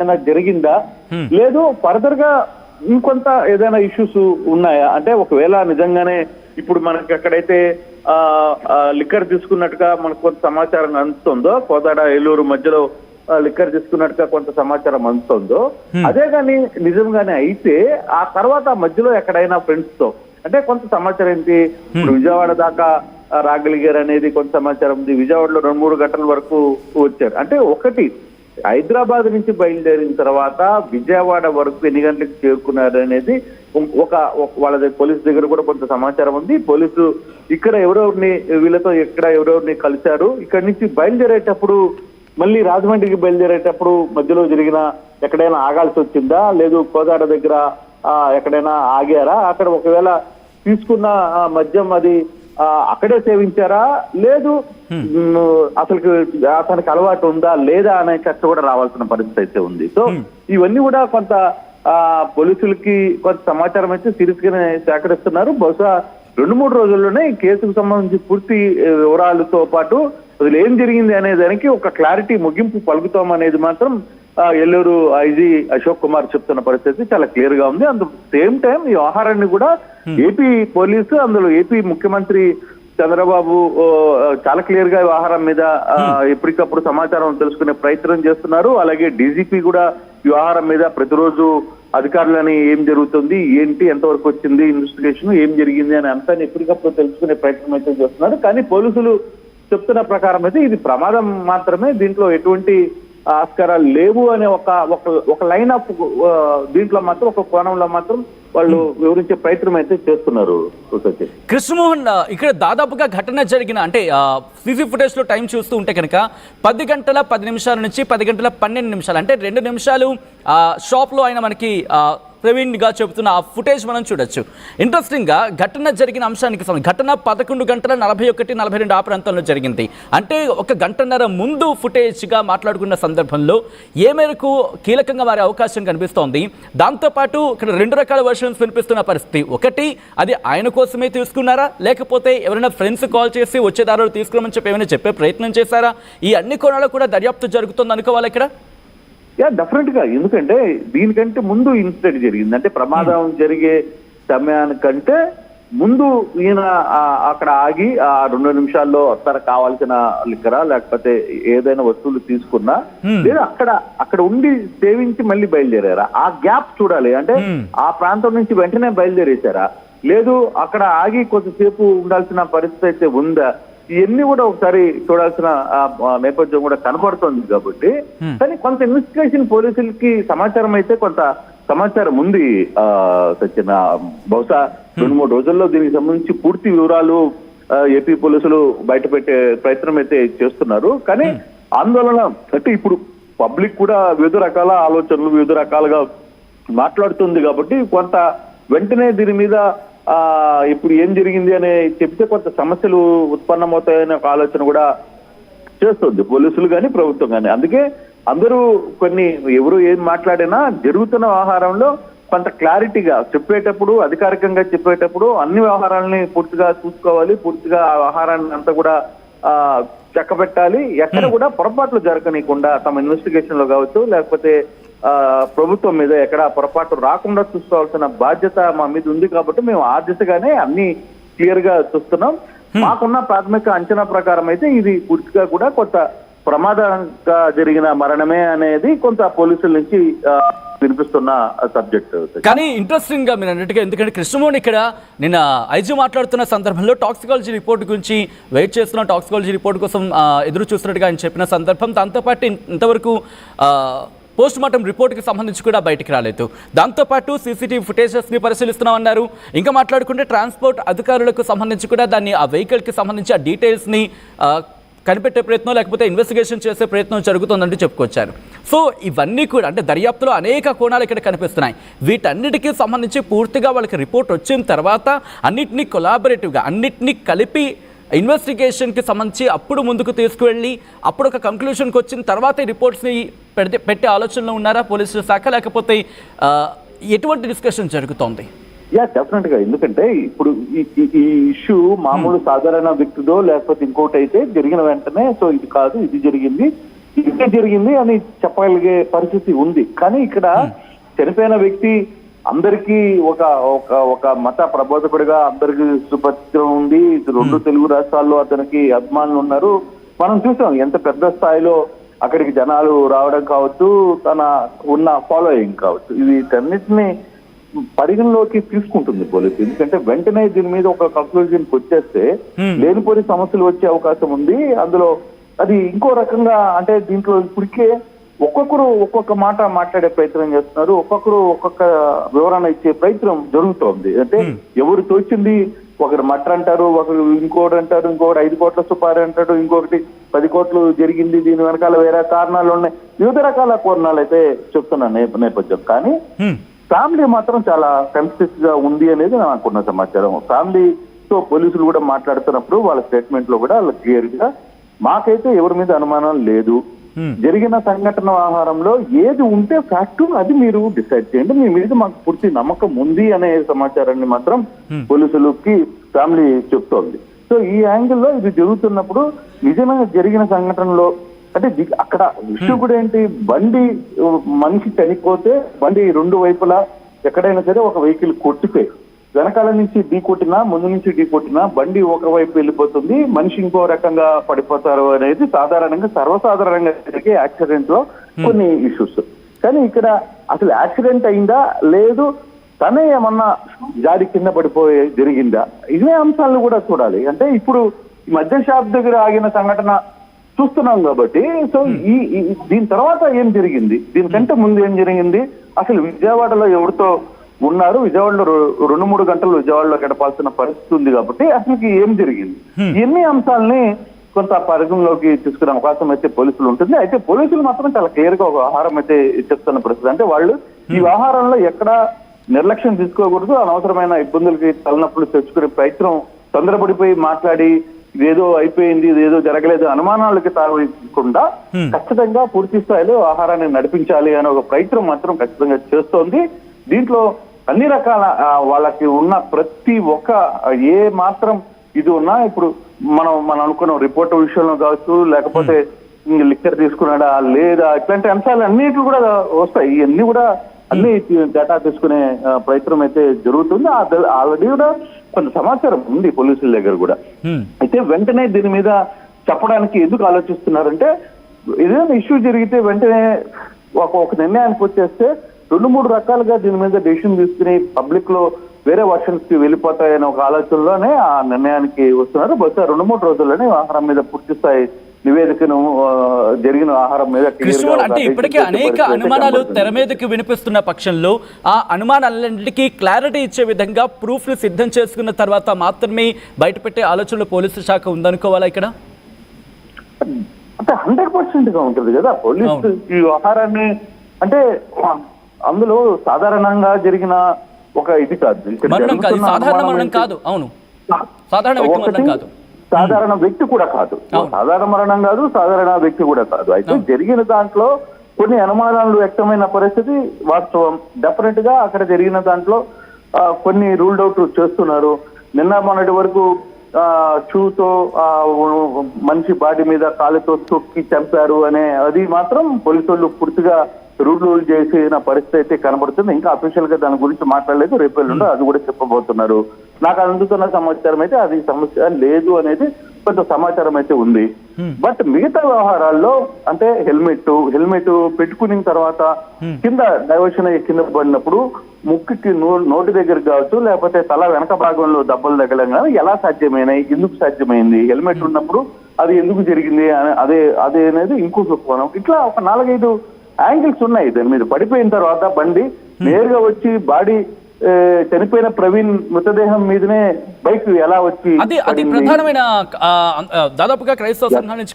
ఏదైనా జరిగిందా, లేదు ఫర్దర్ గా ఇంకొంత ఏదైనా ఇష్యూస్ ఉన్నాయా అంటే ఒకవేళ నిజంగానే ఇప్పుడు మనకి ఎక్కడైతే లిక్కర్ తీసుకున్నట్టుగా మనకు కొంత సమాచారం అందుతుందో, కోదాడ ఏలూరు మధ్యలో లిక్కర్ తీసుకున్నట్టుగా కొంత సమాచారం అందుతుందో, అదే కానీ నిజంగానే అయితే ఆ తర్వాత మధ్యలో ఎక్కడైనా ఫ్రెండ్స్ తో అంటే కొంత సమాచారం ఏంటి, ఇప్పుడు విజయవాడ దాకా రాగలిగారు అనేది కొంత సమాచారం ఉంది. విజయవాడలో 2-3 గంటల వరకు వచ్చారు. అంటే ఒకటి హైదరాబాద్ నుంచి బయలుదేరిన తర్వాత విజయవాడ వరకు ఎన్ని గంటలకు చేరుకున్నారు అనేది వాళ్ళ పోలీసు దగ్గర కూడా కొంత సమాచారం ఉంది. పోలీసు ఇక్కడ ఎవరెవరిని వీళ్ళతో ఎక్కడ ఎవరెవరిని కలిశారు, ఇక్కడి నుంచి బయలుదేరేటప్పుడు మళ్ళీ రాజమండ్రికి బయలుదేరేటప్పుడు మధ్యలో జరిగిన ఎక్కడైనా ఆగాల్సి వచ్చిందా, లేదు కోదాడ దగ్గర ఎక్కడైనా ఆగారా, అక్కడ ఒకవేళ తీసుకున్న మద్యం అది అక్కడే సేవించారా, లేదు అసలు అతనికి అలవాటు ఉందా లేదా అనే చర్చ కూడా రావాల్సిన పరిస్థితి అయితే ఉంది. సో ఇవన్నీ కూడా కొంత పోలీసులకి కొంత సమాచారం అయితే సీరియస్ గానే సేకరిస్తున్నారు. బహుశా 2-3 రోజుల్లోనే ఈ కేసుకు సంబంధించి పూర్తి వివరాలతో పాటు అసలు ఏం జరిగింది అనే దానికి ఒక క్లారిటీ ముగింపు పలుకుతాం అనేది మాత్రం ఏలూరు ఐజీ అశోక్ కుమార్ చెప్తున్న పరిస్థితి చాలా క్లియర్ గా ఉంది. అందు సేమ్ టైం ఈ వ్యవహారాన్ని కూడా ఏపీ పోలీసు, అందులో ఏపీ ముఖ్యమంత్రి చంద్రబాబు చాలా క్లియర్ గా వ్యవహారం మీద ఎప్పటికప్పుడు సమాచారం తెలుసుకునే ప్రయత్నం చేస్తున్నారు. అలాగే డీజీపీ కూడా వ్యవహారం మీద ప్రతిరోజు అధికారులని ఏం జరుగుతుంది, ఏంటి, ఎంతవరకు వచ్చింది ఇన్వెస్టిగేషన్, ఏం జరిగింది అనే అంశాన్ని ఎప్పటికప్పుడు తెలుసుకునే ప్రయత్నం అయితే చేస్తున్నారు. కానీ పోలీసులు చెప్తున్న ప్రకారం అయితే ఇది ప్రమాదం మాత్రమే, దీంట్లో ఎటువంటి ఆస్కారాలు లేవు అనే ఒక లైన్ ఆఫ్ దీంట్లో మాత్రం ఒక కోణంలో మాత్రం వాళ్ళు వివరించే ప్రయత్నం అయితే చేస్తున్నారు. కృష్ణమోహన్, ఇక్కడ దాదాపుగా ఘటన జరిగిన అంటే సీసీ ఫుటేజ్ లో టైం చూస్తూ ఉంటే కనుక 10 గంటల 10 నిమిషాల నుంచి 10 గంటల 12 నిమిషాలు అంటే 2 నిమిషాలు షాప్ లో ఆయన మనకి ప్రవీణ్ గా చెబుతున్న ఆ ఫుటేజ్ మనం చూడొచ్చు. ఇంట్రెస్టింగ్ గా ఘటన జరిగిన అంశానికి ఘటన 11 గంటల 41-42 ఆ ప్రాంతంలో జరిగింది. అంటే ఒక గంటన్నర ముందు ఫుటేజ్ గా మాట్లాడుకున్న సందర్భంలో ఏ మేరకు కీలకంగా మారే అవకాశం కనిపిస్తోంది. దాంతోపాటు ఇక్కడ 2 రకాల వర్షన్స్ వినిపిస్తున్న పరిస్థితి. ఒకటి, అది ఆయన కోసమే తీసుకున్నారా, లేకపోతే ఎవరైనా ఫ్రెండ్స్ కాల్ చేసి వచ్చేదారులు తీసుకురామని చెప్పి ఏమైనా చెప్పే ప్రయత్నం చేశారా? ఈ అన్ని కోణాలు కూడా దర్యాప్తు జరుగుతుంది అనుకోవాలి ఇక్కడ. డెఫినెట్ గా, ఎందుకంటే దీనికంటే ముందు ఇన్సిడెంట్ జరిగింది. అంటే ప్రమాదం జరిగే సమయానికంటే ముందు ఈయన అక్కడ ఆగి ఆ 2 నిమిషాల్లో తనకు కావాల్సిన లిక్కరా లేకపోతే ఏదైనా వస్తువులు తీసుకున్నా, లేదా అక్కడ ఉండి సేవించి మళ్ళీ బయలుదేరారా, ఆ గ్యాప్ చూడాలి. అంటే ఆ ప్రాంతం నుంచి వెంటనే బయలుదేరేశారా, లేదు అక్కడ ఆగి కొంతసేపు ఉండాల్సిన పరిస్థితి అయితే ఉందా, ఇవన్నీ కూడా ఒకసారి చూడాల్సిన నేపథ్యం కూడా కనపడుతుంది. కాబట్టి కానీ కొంత ఇన్వెస్టిగేషన్ పోలీసులకి సమాచారం అయితే కొంత సమాచారం ఉంది సచిన. బహుశా 2-3 రోజుల్లో దీనికి సంబంధించి పూర్తి వివరాలు ఏపీ పోలీసులు బయటపెట్టే ప్రయత్నం అయితే చేస్తున్నారు. కానీ ఆందోళన అంటే ఇప్పుడు పబ్లిక్ కూడా వివిధ రకాల ఆలోచనలు వివిధ రకాలుగా మాట్లాడుతుంది. కాబట్టి కొంత వెంటనే దీని మీద ఇప్పుడు ఏం జరిగింది అనే చెప్తే కొంత సమస్యలు ఉత్పన్నమవుతాయనే ఒక ఆలోచన కూడా చేస్తుంది పోలీసులు కానీ ప్రభుత్వం కానీ. అందుకే అందరూ ఎవరు ఏం మాట్లాడినా జరుగుతున్న వ్యవహారంలో కొంత క్లారిటీగా చెప్పేటప్పుడు, అధికారికంగా చెప్పేటప్పుడు అన్ని వ్యవహారాలని పూర్తిగా చూసుకోవాలి, పూర్తిగా ఆ వ్యవహారాన్ని అంతా కూడా చక్కబెట్టాలి. ఎక్కడ కూడా పొరపాట్లు జరగనీయకుండా తమ ఇన్వెస్టిగేషన్ లో కావచ్చు, లేకపోతే ప్రభుత్వం మీద ఎక్కడ పొరపాటు రాకుండా చూసుకోవాల్సిన బాధ్యత మా మీద ఉంది. కాబట్టి మేము ఆ దిశగానే అన్ని క్లియర్ గా చూస్తున్నాం. మాకున్న ప్రాథమిక అంచనా ప్రకారం అయితే ఇది పూర్తిగా కూడా కొంత ప్రమాదంగా జరిగిన మరణమే అనేది కొంత పోలీసుల నుంచి వినిపిస్తున్న సబ్జెక్ట్. కానీ ఇంట్రెస్టింగ్ గా మీరు అన్నట్టుగా, ఎందుకంటే కృష్ణమోహన్ ఇక్కడ నిన్న ఐజీ మాట్లాడుతున్న సందర్భంలో టాక్సికాలజీ రిపోర్ట్ గురించి వెయిట్ చేస్తున్న, టాక్సికాలజీ రిపోర్ట్ కోసం ఎదురు చూస్తున్నట్టుగా ఆయన చెప్పిన సందర్భం. దాంతోపాటు ఇంతవరకు పోస్ట్ మార్టం రిపోర్ట్కి సంబంధించి కూడా బయటికి రాలేదు. దాంతోపాటు సీసీటీవీ ఫుటేజెస్ని పరిశీలిస్తున్నామన్నారు. ఇంకా మాట్లాడుకుంటే ట్రాన్స్పోర్ట్ అధికారులకు సంబంధించి కూడా దాన్ని ఆ వెహికల్కి సంబంధించి ఆ డీటెయిల్స్ని కనిపెట్టే ప్రయత్నం లేకపోతే ఇన్వెస్టిగేషన్ చేసే ప్రయత్నం జరుగుతుందంటూ చెప్పుకొచ్చారు. సో ఇవన్నీ కూడా అంటే దర్యాప్తులో అనేక కోణాలు ఇక్కడ కనిపిస్తున్నాయి. వీటన్నిటికీ సంబంధించి పూర్తిగా వాళ్ళకి రిపోర్ట్ వచ్చిన తర్వాత అన్నిటినీ కొలాబరేటివ్గా అన్నిటినీ కలిపి ఇన్వెస్టిగేషన్కి సంబంధించి అప్పుడు ముందుకు తీసుకువెళ్ళి అప్పుడు ఒక కంక్లూషన్కి వచ్చిన తర్వాత ఈ రిపోర్ట్స్ని పెట్టే ఆలోచనలో ఉన్నారా పోలీసుల శాఖ, లేకపోతే ఎటువంటి డిస్కషన్ జరుగుతోంది? డెఫినెట్ గా, ఎందుకంటే ఇప్పుడు ఈ ఇష్యూ మామూలు సాధారణ వ్యక్తిదో లేకపోతే ఇంకోటి అయితే జరిగిన వెంటనే సో ఇది కాదు ఇది జరిగింది ఇదే జరిగింది అని చెప్పగలిగే పరిస్థితి ఉంది. కానీ ఇక్కడ చనిపోయిన వ్యక్తి అందరికీ ఒక ఒక ఒక మత ప్రబోధకుడిగా అందరికి సుపరిచితం ఉంది. రెండు తెలుగు రాష్ట్రాల్లో అతనికి అభిమానులు ఉన్నారు. మనం చూసాం ఎంత పెద్ద స్థాయిలో అక్కడికి జనాలు రావడం కావచ్చు, తన ఉన్న ఫాలోయింగ్ కావచ్చు, ఇది అన్నిటిని పరిగణలోకి తీసుకుంటుంది పోలీసు. ఎందుకంటే వెంటనే దీని మీద ఒక కంక్లూజన్కి వచ్చేస్తే లేనిపోని సమస్యలు వచ్చే అవకాశం ఉంది. అందులో అది ఇంకో రకంగా అంటే దీంట్లో ఇప్పటికే ఒక్కొక్కరు ఒక్కొక్క మాట మాట్లాడే ప్రయత్నం చేస్తున్నారు, ఒక్కొక్కరు ఒక్కొక్క వివరణ ఇచ్చే ప్రయత్నం జరుగుతోంది. అంటే ఎవరు తోచింది ఒకరు మటర్ అంటారు, ఒకరు ఇంకోటి అంటారు, ఇంకొకటి 5 కోట్ల సుపారీ అంటాడు, ఇంకొకటి 10 కోట్లు జరిగింది, దీని వెనకాల వేరే కారణాలు ఉన్నాయి, వివిధ రకాల కోణాలు అయితే చెప్తున్నా నేపథ్యం. కానీ ఫ్యామిలీ మాత్రం చాలా కన్సిస్టెంట్ గా ఉంది అనేది నాకున్న సమాచారం. ఫ్యామిలీతో పోలీసులు కూడా మాట్లాడుతున్నప్పుడు వాళ్ళ స్టేట్మెంట్ లో కూడా వాళ్ళ క్లియర్ గా మాకైతే ఎవరి మీద అనుమానం లేదు, జరిగిన సంఘటన ఆహారంలో ఏది ఉంటే ఫ్యాక్ట్ అది మీరు డిసైడ్ చేయండి, మీ మీద మాకు పూర్తి నమ్మకం ఉంది అనే సమాచారాన్ని మాత్రం పోలీసులకి ఫ్యామిలీ చెప్తోంది. సో ఈ యాంగిల్లో ఇది జరుగుతున్నప్పుడు నిజంగా జరిగిన సంఘటనలో అంటే అక్కడ ఇష్యూ కూడా ఏంటి, బండి మనిషి చనిపోతే బండి 2 వైపులా ఎక్కడైనా సరే ఒక వెహికల్ కొట్టితే వెనకాల నుంచి ఢీ కొట్టినా ముందు నుంచి ఢీ కొట్టినా బండి ఒకవైపు వెళ్ళిపోతుంది, మనిషి ఇంకో రకంగా పడిపోతారు అనేది సాధారణంగా సర్వసాధారణంగా జరిగే యాక్సిడెంట్ లో కొన్ని ఇష్యూస్. కానీ ఇక్కడ అసలు యాక్సిడెంట్ అయిందా లేదు, తనే ఏమన్నా జారి కింద పడిపోయే జరిగిందా, ఇవే అంశాలను కూడా చూడాలి. అంటే ఇప్పుడు ఈ మధ్య షాప్ దగ్గర ఆగిన సంఘటన చూస్తున్నాం కాబట్టి సో దీని తర్వాత ఏం జరిగింది, దీనికంటే ముందు ఏం జరిగింది, అసలు విజయవాడలో ఎవరితో ఉన్నారు, విజయవాడలో 2-3 గంటలు విజయవాడలో గడపాల్సిన పరిస్థితి ఉంది కాబట్టి అసలుకి ఏం జరిగింది, ఎన్ని అంశాలని కొంత పరిగణలోకి తీసుకునే అవకాశం అయితే పోలీసులు ఉంటుంది. అయితే పోలీసులు మాత్రం చాలా క్లియర్ గా ఒక ఆహారం అయితే చెప్తున్న పరిస్థితి. అంటే వాళ్ళు ఈ వ్యవహారంలో ఎక్కడ నిర్లక్ష్యం తీసుకోకూడదు, అనవసరమైన ఇబ్బందులకి తలనొప్పులు తెచ్చుకునే ప్రయత్నం, తొందరపడిపోయి మాట్లాడి ఇదేదో అయిపోయింది ఇదేదో జరగలేదు అనుమానాలకి తాగకుండా ఖచ్చితంగా పూర్తి స్థాయిలో ఆహారాన్ని నడిపించాలి అనే ఒక ప్రయత్నం మాత్రం ఖచ్చితంగా చేస్తోంది. దీంట్లో అన్ని రకాల వాళ్ళకి ఉన్న ప్రతి ఒక్క ఏ మాత్రం ఇది ఉన్నా ఇప్పుడు మనం అనుకున్న రిపోర్ట్ విషయంలో కావచ్చు, లేకపోతే లిక్కర్ తీసుకున్నాడా లేదా, ఇట్లాంటి అంశాలు అన్నిటి కూడా వస్తాయి. ఇవన్నీ కూడా అన్ని డేటా తీసుకునే ప్రయత్నం అయితే జరుగుతుంది. ఆల్రెడీ కూడా కొంత సమాచారం ఉంది పోలీసుల దగ్గర కూడా. అయితే వెంటనే దీని మీద చెప్పడానికి ఎందుకు ఆలోచిస్తున్నారంటే ఏదైనా ఇష్యూ జరిగితే వెంటనే ఒక నిర్ణయానికి వచ్చేస్తే 2-3 రకాలుగా దీని మీద డెసిషన్ తీసుకుని పబ్లిక్ లో వేరే వర్షన్స్ కి వెళ్ళిపోతాయనే ఒక ఆలోచనలోనే ఆ నిర్ణయానికి వస్తున్నారు. బహుశా 2-3 రోజుల్లోనే ఆహారం మీద పూర్తి స్థాయి నివేదికను జరిగిన ఆహారం మీద అంటే ఇప్పటికే అనేక అనుమానాలు తెర మీదకి వినిపిస్తున్న పక్షంలో ఆ అనుమానాలన్నింటికీ క్లారిటీ ఇచ్చే విధంగా ప్రూఫ్లు సిద్ధం చేసుకున్న తర్వాత మాత్రమే బయటపెట్టే ఆలోచనలో పోలీసు శాఖ ఉందనుకోవాలా ఇక్కడ? అంటే 100% గా ఉంటుంది కదా పోలీసు ఈ ఆహారాన్ని. అంటే అందులో సాధారణంగా జరిగిన ఒక ఇది కాదు, సాధారణ మరణం కాదు, అవును సాధారణ వ్యక్తి మరణం కాదు, సాధారణ వ్యక్తి కూడా కాదు, సాధారణ మరణం కాదు, సాధారణ వ్యక్తి కూడా కాదు. అయితే జరిగిన దాంట్లో కొన్ని అనుమానాలు వ్యక్తమైన పరిస్థితి వాస్తవం. డెఫినెట్ గా అక్కడ జరిగిన దాంట్లో కొన్ని రూల్డ్ అవుట్ చేస్తున్నారు. నిన్న మొన్నటి వరకు షూతో మనిషి బాడీ మీద కాలుతో తొక్కి చంపారు అనే అది మాత్రం పోలీసు వాళ్ళు పూర్తిగా రూల్ చేసిన పరిస్థితి అయితే కనబడుతుంది. ఇంకా అఫీషియల్ గా దాని గురించి మాట్లాడలేదు, రేపు ఎల్లుండో అది కూడా చెప్పబోతున్నారు. నాకు అందుతున్న సమాచారం అయితే అది సమస్య లేదు అనేది కొంత సమాచారం అయితే ఉంది. బట్ మిగతా వ్యవహారాల్లో అంటే హెల్మెట్ పెట్టుకున్న తర్వాత కింద డైవర్షన్ అయ్యి కింద పడినప్పుడు ముక్కుకి నోటి దగ్గర కావచ్చు, లేకపోతే తల వెనక భాగంలో దెబ్బలు తగలం కానీ ఎలా సాధ్యమైనాయి, ఎందుకు సాధ్యమైంది, హెల్మెట్ ఉన్నప్పుడు అది ఎందుకు జరిగింది అదే అనేది ఇంకో కోణం. ఇట్లా ఒక 4-5 యాంగిల్స్ ఉన్నాయి. దాని మీద పడిపోయిన తర్వాత బండి నేరుగా వచ్చి బాడీ చనిపోయిన ప్రవీణ్ మృతదేహం మీదనే బైక్ ఎలా వచ్చి అది ప్రధానమైన దాదాపుగా క్రైస్తవ సంఘం నుంచి